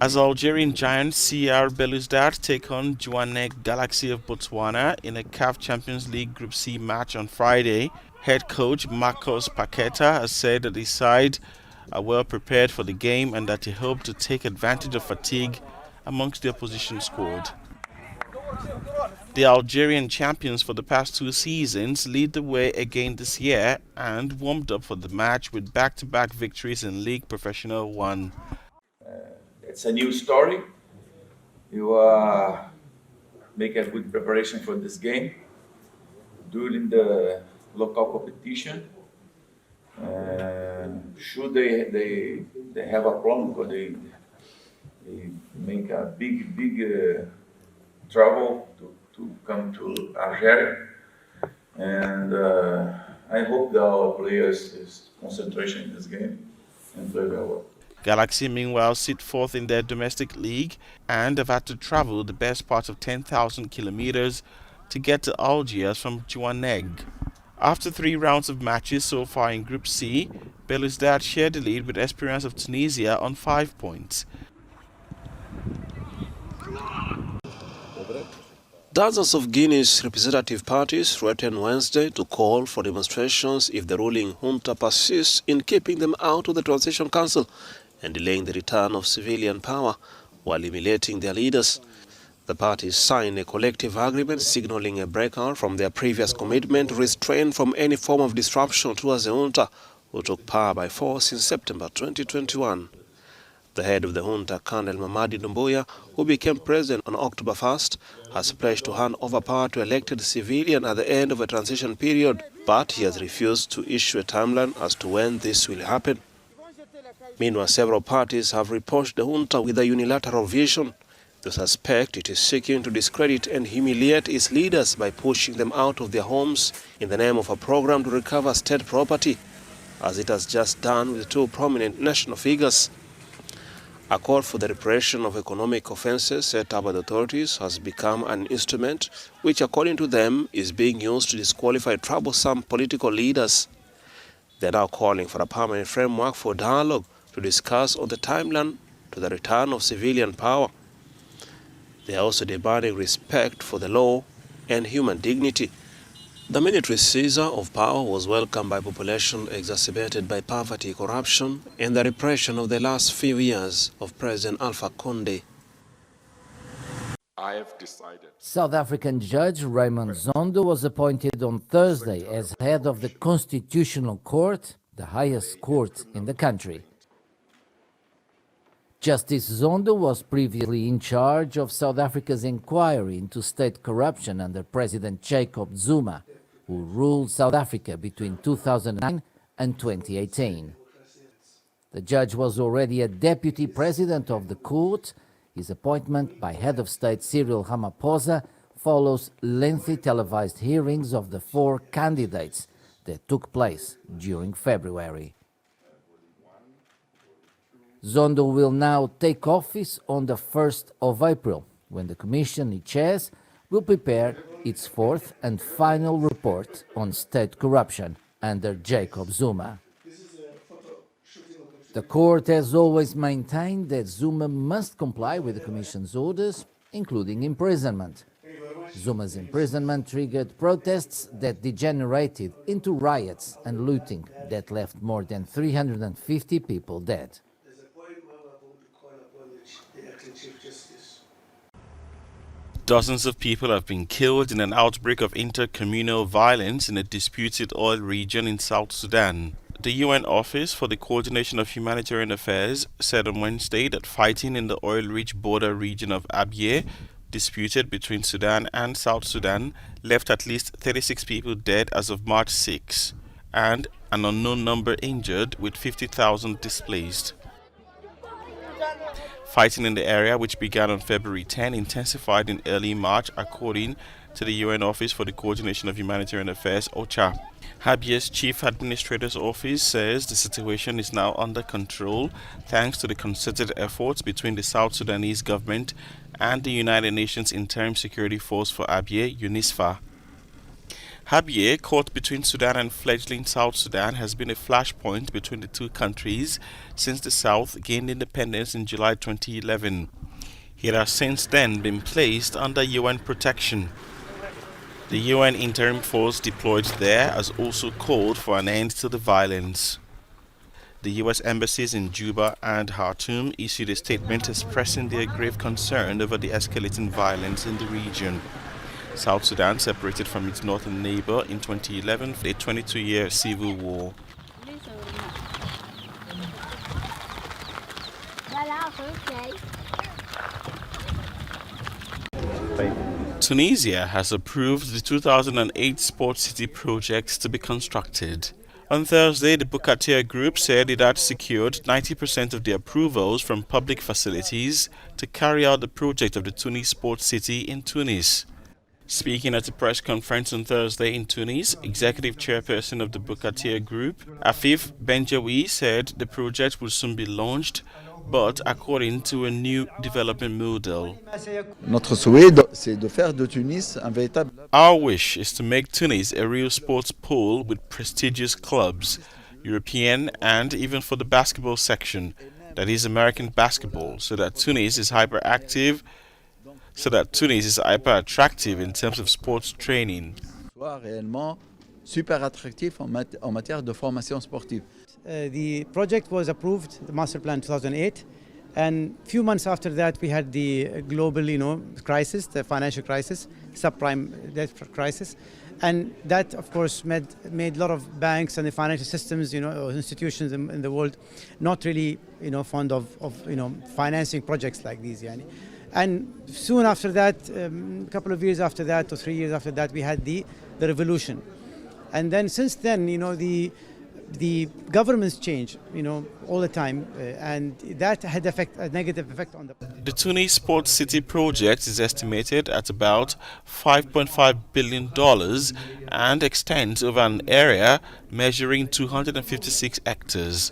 As Algerian giants CR Belouizdad take on Jwaneng Galaxy of Botswana in a CAF Champions League Group C match on Friday, head coach Marcos Paqueta has said that his side are well prepared for the game and that he hoped to take advantage of fatigue amongst the opposition squad. The Algerian champions for the past 2 seasons lead the way again this year and warmed up for the match with back-to-back victories in League Professional 1. It's a new story. You make a good preparation for this game during the local competition. Should they have a problem because they make a big travel to come to Algeria, and I hope that our players is concentration in this game and play very well. Galaxy, meanwhile, sit fourth in their domestic league and have had to travel the best part of 10,000 kilometers to get to Algiers from Jwaneng. After 3 rounds of matches so far in Group C, Belouizdad shared the lead with Esperance of Tunisia on 5 points. Dozens of Guinea's representative parties threatened Wednesday to call for demonstrations if the ruling junta persists in keeping them out of the Transition Council and delaying the return of civilian power while humiliating their leaders. The parties signed a collective agreement signaling a breakout from their previous commitment to restrain from any form of disruption towards the junta, who took power by force in September 2021. The head of the junta, Colonel Mamadi Doumbouya, who became president on October 1st, has pledged to hand over power to elected civilians at the end of a transition period, but he has refused to issue a timeline as to when this will happen. Meanwhile, several parties have reproached the junta with a unilateral vision. They suspect it is seeking to discredit and humiliate its leaders by pushing them out of their homes in the name of a program to recover state property, as it has just done with 2 prominent national figures. A call for the repression of economic offences set up by the authorities has become an instrument which, according to them, is being used to disqualify troublesome political leaders. They are now calling for a permanent framework for dialogue to discuss on the timeline to the return of civilian power. They are also demanding respect for the law and human dignity. The military seizure of power was welcomed by population exacerbated by poverty, corruption, and the repression of the last few years of President Alpha Conde. I have decided. South African Judge Raymond Zondo was appointed on Thursday as head of the Constitutional Court, the highest court in the country. Justice Zondo was previously in charge of South Africa's inquiry into state corruption under President Jacob Zuma, who ruled South Africa between 2009 and 2018. The judge was already a deputy president of the court. His appointment by head of state Cyril Ramaphosa follows lengthy televised hearings of the 4 candidates that took place during February. Zondo will now take office on the 1st of April, when the commission he chairs will prepare its 4th and final report on state corruption under Jacob Zuma. The court has always maintained that Zuma must comply with the commission's orders, including imprisonment. Zuma's imprisonment triggered protests that degenerated into riots and looting that left more than 350 people dead. Dozens of people have been killed in an outbreak of intercommunal violence in a disputed oil region in South Sudan. The UN Office for the Coordination of Humanitarian Affairs said on Wednesday that fighting in the oil-rich border region of Abyei, disputed between Sudan and South Sudan, left at least 36 people dead as of March 6, and an unknown number injured, with 50,000 displaced. Fighting in the area, which began on February 10, intensified in early March, according to the UN Office for the Coordination of Humanitarian Affairs, OCHA. Abyei's Chief Administrator's Office says the situation is now under control thanks to the concerted efforts between the South Sudanese government and the United Nations Interim Security Force for Abyei, UNISFA. Abyei, caught between Sudan and fledgling South Sudan, has been a flashpoint between the two countries since the South gained independence in July 2011. It has since then been placed under UN protection. The UN interim force deployed there has also called for an end to the violence. The US embassies in Juba and Khartoum issued a statement expressing their grave concern over the escalating violence in the region. South Sudan separated from its northern neighbor in 2011 for a 22-year civil war. Tunisia has approved the 2008 Sports City project to be constructed. On Thursday, the Bukhatir Group said it had secured 90% of the approvals from public facilities to carry out the project of the Tunis Sports City in Tunis. Speaking at a press conference on Thursday in Tunis, executive chairperson of the Bukhatir Group, Afif Benjawi, said the project will soon be launched, but according to a new development model. Our wish is to make Tunis a real sports pool with prestigious clubs, European and even for the basketball section, that is American basketball, so that Tunis is hyperactive, in terms of sports training. The project was approved, the master plan 2008, and a few months after that we had the global, crisis, the financial crisis, subprime debt crisis, and that of course made a lot of banks and the financial systems, or institutions in the world not really, fond of financing projects like these. And soon after that, a couple of years after that, or 3 years after that, we had the revolution. And then since then, the governments change, all the time, and that had a negative effect on The Tunis Sports City project is estimated at about $5.5 billion and extends over an area measuring 256 hectares.